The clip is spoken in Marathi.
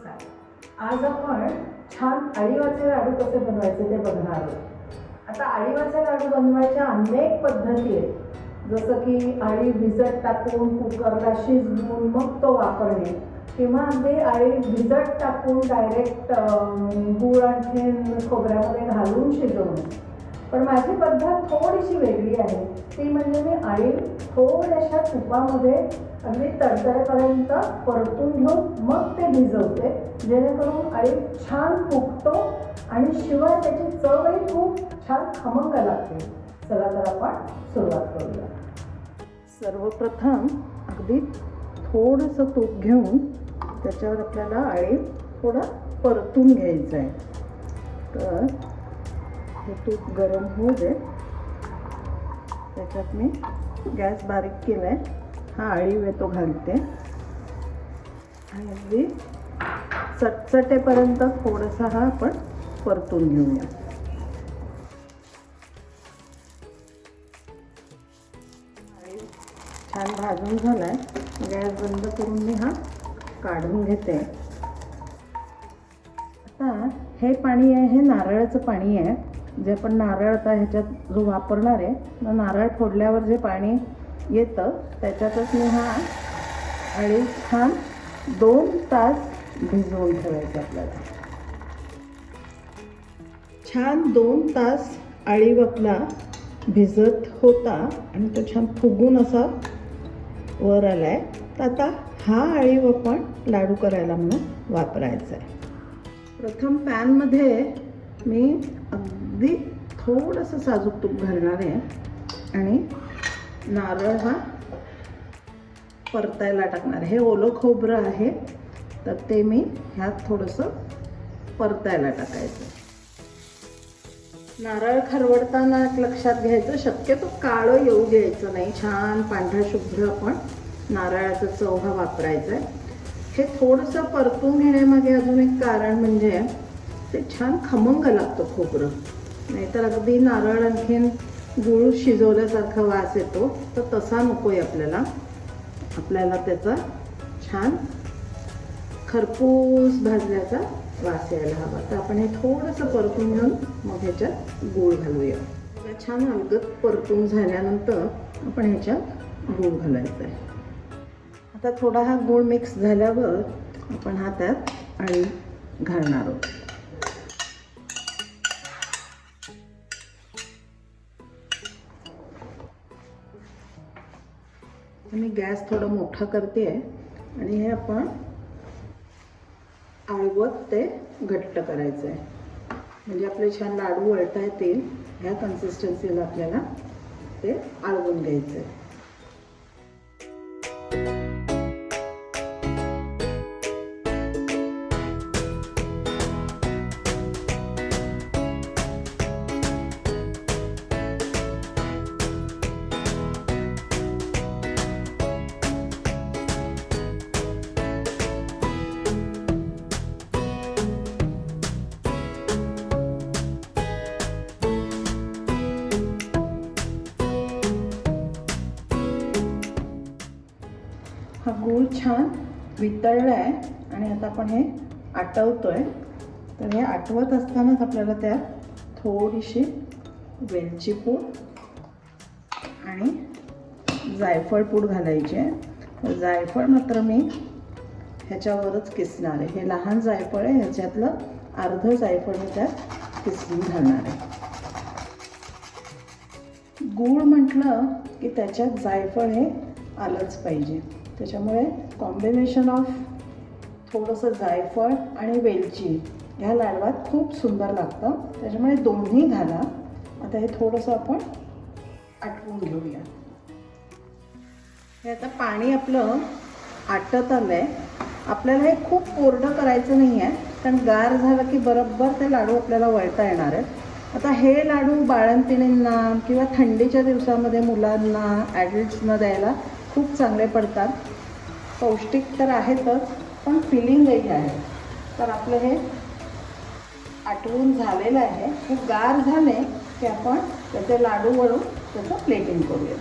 नमस्कार. आज आपण छान अळीवाचे लाडू कसे बनवायचे ते बघणार आहोत. आता अळीवाचे लाडू बनवायच्या अनेक पद्धती आहेत. जसं की अळी भिजत टाकून कुकरला शिजवून मग तो वापरणे, किंवा अगदी अळी भिजत टाकून डायरेक्ट गूळ आणखी खोबऱ्यामध्ये घालून शिजवणे. पण माझी पद्धत थोडीशी वेगळी आहे. ती म्हणजे मी अळी थोड्याशा तुपामध्ये अगदी तडतडेपर्यंत परतून घेऊन मग ते भिजवते, जेणेकरून अळी छान फुगतो आणि शिवाय त्याची चवही खूप छान खमंग लागते. चला तर आपण सुरुवात करूया. सर्वप्रथम अगदी थोडंसं तूप घेऊन त्याच्यावर आपल्याला अळी थोडं परतून घ्यायचं आहे. तर हे तूप गरम होऊ दे. त्याच्यात मी गॅस बारीक केला आहे. हा अळीव तो घालते आणि अगदी चटचटेपर्यंत थोडासा हा आपण परतून घेऊया. अळीव छान भाजून झाला आहे. गॅस बंद करून मी हा काढून घेते. आता हे पाणी आहे, हे नारळाचं पाणी आहे. जे आपण नारळ आता ह्याच्यात जो वापरणार आहे, नारळ फोडल्यावर जे पाणी येतं त्याच्यातच मी हा अळी छान 2 तास भिजवून ठेवायचं. आपल्याला छान 2 तास अळीव आपला भिजत होता आणि तो छान फुगून असा वर आला आहे. तर आता हा अळीव आपण लाडू करायला म्हणून वापरायचा आहे. प्रथम पॅनमध्ये मी अगदी थोडंसं साजूक तूप घालणार आहे आणि नारळ हा परतायला टाकणार आहे. हे ओलं खोबरं आहे, तर ते मी ह्यात थोडंसं परतायला टाकायचं. नारळ खरवडताना लक्षात घ्यायचं, शक्यतो काळं येऊ द्यायचं नाही. छान पांढरा शुभ्र आपण नारळाचा चव हा वापरायचा आहे. हे थोडंसं परतून घेण्यामागे अजून एक कारण म्हणजे ते छान खमंग लागतं खोबरं. नाहीतर अगदी नारळ आणखीन गूळ शिजवल्यासारखा वास येतो, तर तसा नको आहे आपल्याला. आपल्याला त्याचा छान खरपूस भाजल्याचा वास यायला हवा. तर आपण हे थोडंसं परतून घेऊन मग ह्याच्यात गूळ घालूया. छान अलगद परतून झाल्यानंतर आपण ह्याच्यात गूळ घालायचा आहे. आता थोडा हा गूळ मिक्स झाल्यावर आपण हा त्यात अळी घालणार आहोत. मी गॅस थोडा मोठा करते आहे आणि हे आपण आळवत ते घट्ट करायचं आहे, म्हणजे आपले छान लाडू वळता येतील. ह्या कन्सिस्टन्सीला आपल्याला ते आळवून घ्यायचं आहे. हा गूळ छान वितळला आहे आणि आता आपण हे आटवतोय. तर हे आटवत असतानाच आपल्याला त्यात थोडीशी वेलची पूड आणि जायफळ पूड घालायची आहे. तर जायफळ मात्र मी ह्याच्यावरच किसणार आहे. हे लहान जायफळ आहे, ह्याच्यातलं अर्धं जायफळ मी त्यात किसून घालणार आहे. गूळ म्हटलं की त्याच्यात जायफळ हे आलंच पाहिजे. त्याच्यामुळे कॉम्बिनेशन ऑफ थोडंसं जायफळ आणि वेलची ह्या लाडवात खूप सुंदर लागतं. त्याच्यामुळे दोन्ही घाला. आता हे थोडंसं आपण आटवून घेऊया. हे आता पाणी आपलं आटत आलं आहे. आपल्याला हे खूप कोरडं करायचं नाही आहे, कारण गार झालं की बरोबर ते लाडू आपल्याला वळता येणार आहेत. आता हे लाडू बाळंतिणींना किंवा थंडीच्या दिवसामध्ये मुलांना, ॲडल्ट्सना द्यायला खूप चांगले पडतात. पौष्टिक तर आहेतच, पण फिलिंगही आहे. तर आपलं हे आटवून झालेलं आहे. हे गार झाले की आपण त्याचे लाडू वळून त्याचं प्लेटिंग करूया.